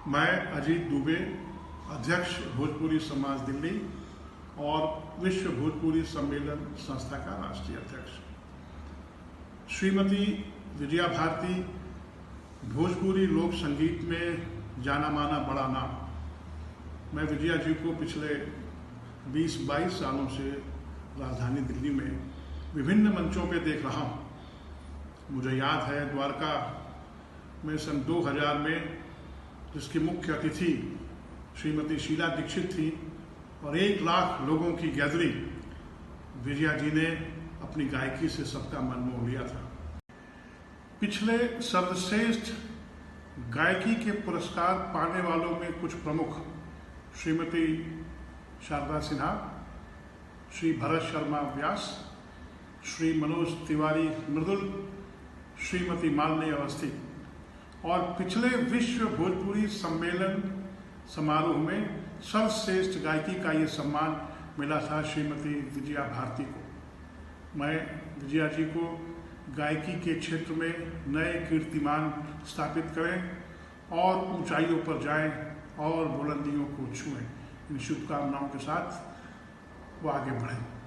मैं अजीत दुबे, अध्यक्ष भोजपुरी समाज दिल्ली और विश्व भोजपुरी सम्मेलन संस्था का राष्ट्रीय अध्यक्ष। श्रीमती विजया भारती भोजपुरी लोक संगीत में जाना माना बड़ा नाम। मैं विजया जी को पिछले 20-22 सालों से राजधानी दिल्ली में विभिन्न मंचों पे देख रहा हूँ। मुझे याद है द्वारका में सन 2000 में जिसकी मुख्य अतिथि श्रीमती शीला दीक्षित थी और 1 लाख लोगों की गैदरिंग विजया जी ने अपनी गायकी से सबका मन मोह लिया था। पिछले सर्वश्रेष्ठ गायकी के पुरस्कार पाने वालों में कुछ प्रमुख श्रीमती शारदा सिन्हा, श्री भरत शर्मा व्यास, श्री मनोज तिवारी मृदुल, श्रीमती मालिनी अवस्थी और पिछले विश्व भोजपुरी सम्मेलन समारोह में सर्वश्रेष्ठ गायकी का ये सम्मान मिला था श्रीमती विजया भारती को। मैं विजया जी को गायकी के क्षेत्र में नए कीर्तिमान स्थापित करें और ऊंचाइयों पर जाएं और बुलंदियों को छुएं। इन शुभकामनाओं के साथ वो आगे बढ़ें।